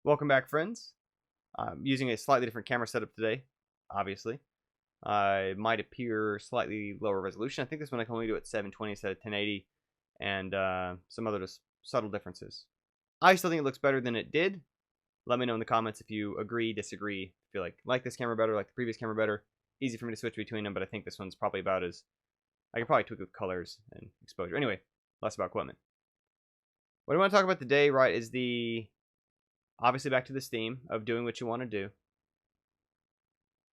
Welcome back, friends. I'm using a slightly different camera setup today, obviously. It might appear slightly lower resolution. I think this one I can only do at 720 instead of 1080, and some other just subtle differences. I still think it looks better than it did. Let me know in the comments if you agree, disagree, feel like this camera better, like the previous camera better. Easy for me to switch between them, but I think this one's probably about as... I could probably tweak with colors and exposure. Anyway, less about equipment. What I want to talk about today, right, is obviously back to this theme of doing what you want to do.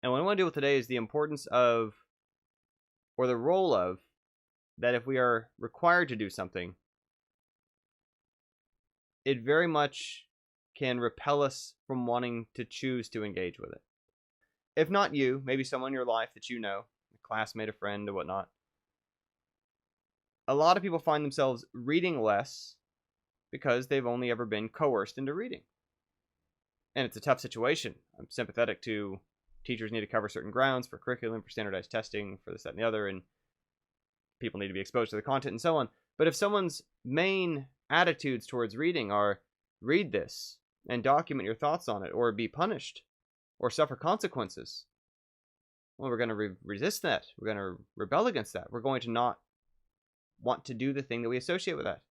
And what I want to deal with today is the importance of, or the role of, that if we are required to do something, it very much can repel us from wanting to choose to engage with it. If not you, maybe someone in your life that you know, a classmate, a friend, or whatnot. A lot of people find themselves reading less because they've only ever been coerced into reading. And it's a tough situation. I'm sympathetic to teachers need to cover certain grounds for curriculum, for standardized testing, for this, that, and the other, and people need to be exposed to the content and so on. But if someone's main attitudes towards reading are read this and document your thoughts on it, or be punished, or suffer consequences, well, we're going to resist that. We're going to rebel against that. We're going to not want to do the thing that we associate with that.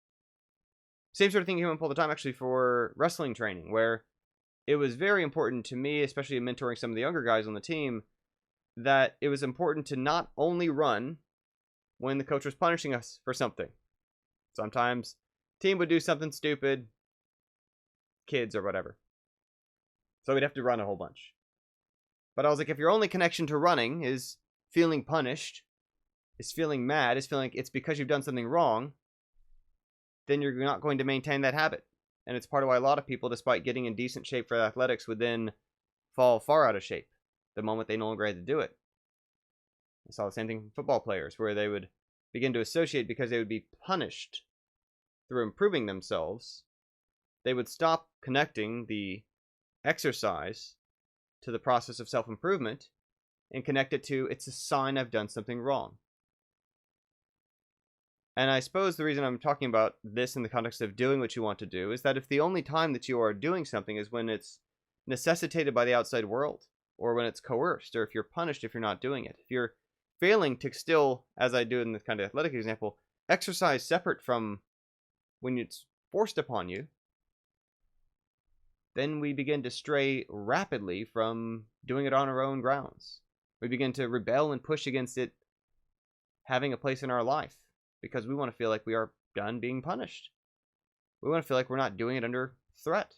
Same sort of thing came up all the time, actually, for wrestling training, where it was very important to me, especially in mentoring some of the younger guys on the team, that it was important to not only run when the coach was punishing us for something. Sometimes team would do something stupid, kids or whatever, so we'd have to run a whole bunch. But I was like, if your only connection to running is feeling punished, is feeling mad, is feeling like it's because you've done something wrong, then you're not going to maintain that habit. And it's part of why a lot of people, despite getting in decent shape for athletics, would then fall far out of shape the moment they no longer had to do it. I saw the same thing from football players, where they would begin to associate because they would be punished through improving themselves. They would stop connecting the exercise to the process of self-improvement and connect it to, it's a sign I've done something wrong. And I suppose the reason I'm talking about this in the context of doing what you want to do is that if the only time that you are doing something is when it's necessitated by the outside world, or when it's coerced, or if you're punished if you're not doing it, if you're failing to still, as I do in this kind of athletic example, exercise separate from when it's forced upon you, then we begin to stray rapidly from doing it on our own grounds. We begin to rebel and push against it having a place in our life, because we want to feel like we are done being punished. We want to feel like we're not doing it under threat.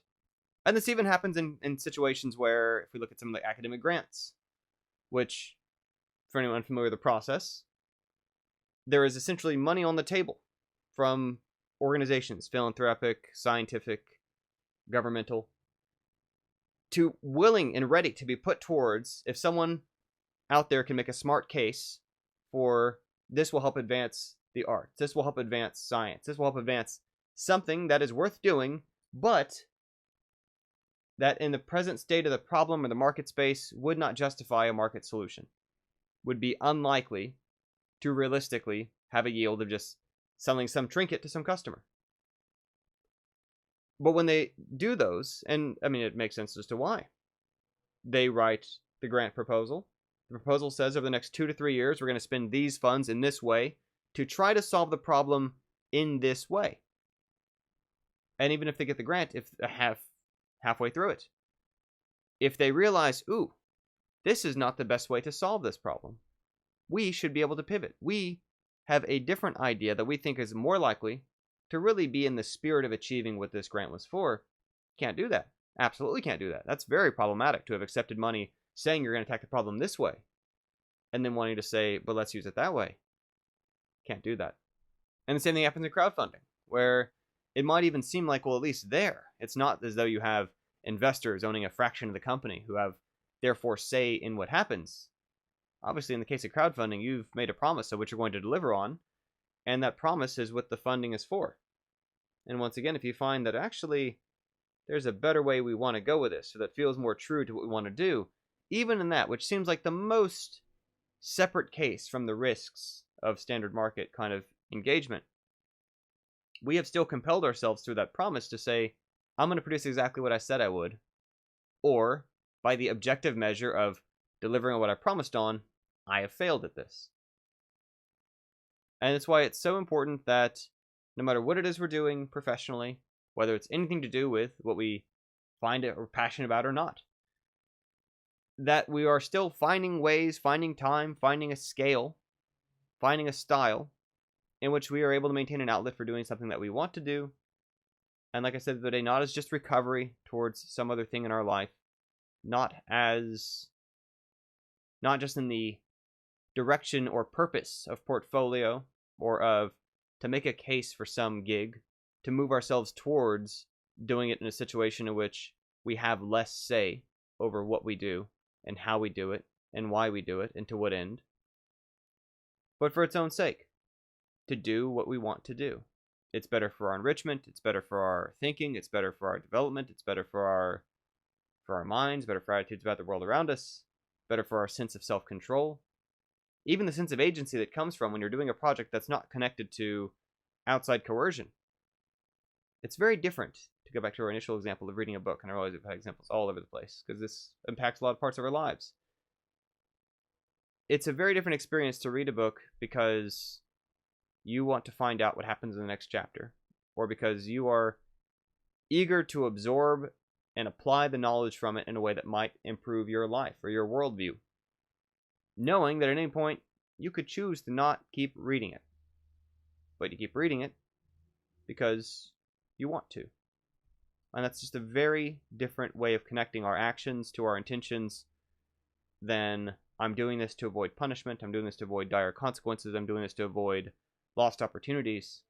And this even happens in situations where, if we look at some of the academic grants, which, for anyone unfamiliar with the process, there is essentially money on the table from organizations, philanthropic, scientific, governmental, to willing and ready to be put towards, if someone out there can make a smart case for this will help advance the arts, this will help advance science, this will help advance something that is worth doing, but that in the present state of the problem or the market space would not justify a market solution, would be unlikely to realistically have a yield of just selling some trinket to some customer. But when they do those, and I mean it makes sense as to why, they write the grant proposal. The proposal says over the next 2 to 3 years we're going to spend these funds in this way to try to solve the problem in this way. And even if they get the grant, if halfway through it, if they realize, ooh, this is not the best way to solve this problem, we should be able to pivot. We have a different idea that we think is more likely to really be in the spirit of achieving what this grant was for. Can't do that. Absolutely can't do that. That's very problematic to have accepted money saying you're going to attack the problem this way, and then wanting to say, but let's use it that way. Can't do that. And the same thing happens in crowdfunding, where it might even seem like, well, at least there, it's not as though you have investors owning a fraction of the company who have therefore say in what happens. Obviously, in the case of crowdfunding, you've made a promise of what you're going to deliver on, and that promise is what the funding is for. And once again, if you find that actually there's a better way we want to go with this, so that feels more true to what we want to do, even in that, which seems like the most separate case from the risks of standard market kind of engagement, we have still compelled ourselves through that promise to say, I'm going to produce exactly what I said I would, or by the objective measure of delivering on what I promised on, I have failed at this. And that's why it's so important that no matter what it is we're doing professionally, whether it's anything to do with what we find it or passionate about or not, that we are still finding ways, finding time, finding a scale, finding a style in which we are able to maintain an outlet for doing something that we want to do. And like I said the other day, not as just recovery towards some other thing in our life, not just in the direction or purpose of portfolio or of to make a case for some gig, to move ourselves towards doing it in a situation in which we have less say over what we do and how we do it and why we do it and to what end, but for its own sake, to do what we want to do. It's better for our enrichment, it's better for our thinking, it's better for our development, it's better for our minds, better for our attitudes about the world around us, better for our sense of self-control, even the sense of agency that comes from when you're doing a project that's not connected to outside coercion. It's very different, to go back to our initial example of reading a book, and I realize we've had examples all over the place, because this impacts a lot of parts of our lives. It's a very different experience to read a book because you want to find out what happens in the next chapter, or because you are eager to absorb and apply the knowledge from it in a way that might improve your life or your worldview, knowing that at any point you could choose to not keep reading it, but you keep reading it because you want to. And that's just a very different way of connecting our actions to our intentions than I'm doing this to avoid punishment, I'm doing this to avoid dire consequences, I'm doing this to avoid lost opportunities.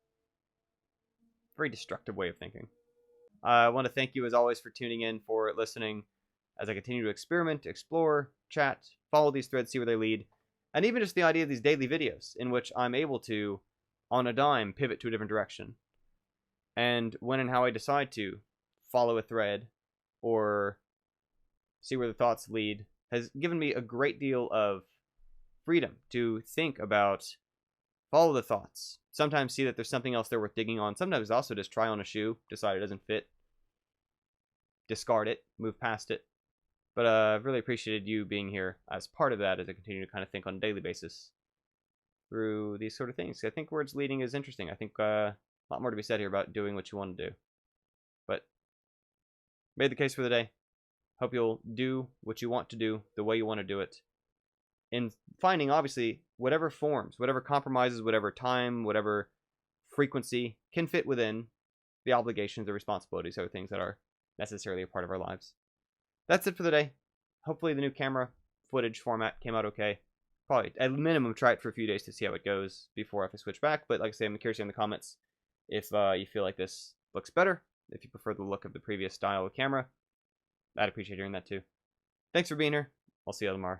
Very destructive way of thinking. I want to thank you as always for tuning in, for listening as I continue to experiment, explore, chat, follow these threads, see where they lead, and even just the idea of these daily videos in which I'm able to, on a dime, pivot to a different direction. And when and how I decide to follow a thread or see where the thoughts lead has given me a great deal of freedom to think about, follow the thoughts, sometimes see that there's something else there worth digging on, sometimes also just try on a shoe, decide it doesn't fit, discard it, move past it. But I've really appreciated you being here as part of that as I continue to kind of think on a daily basis through these sort of things. I think where it's leading is interesting. I think a lot more to be said here about doing what you want to do. But made the case for the day. Hope you'll do what you want to do the way you want to do it. In finding, obviously, whatever forms, whatever compromises, whatever time, whatever frequency can fit within the obligations or responsibilities or things that are necessarily a part of our lives. That's it for the day. Hopefully the new camera footage format came out okay. Probably, at minimum, try it for a few days to see how it goes before I switch back. But like I say, I'm curious in the comments if you feel like this looks better, if you prefer the look of the previous style of camera. I'd appreciate hearing that too. Thanks for being here. I'll see you tomorrow.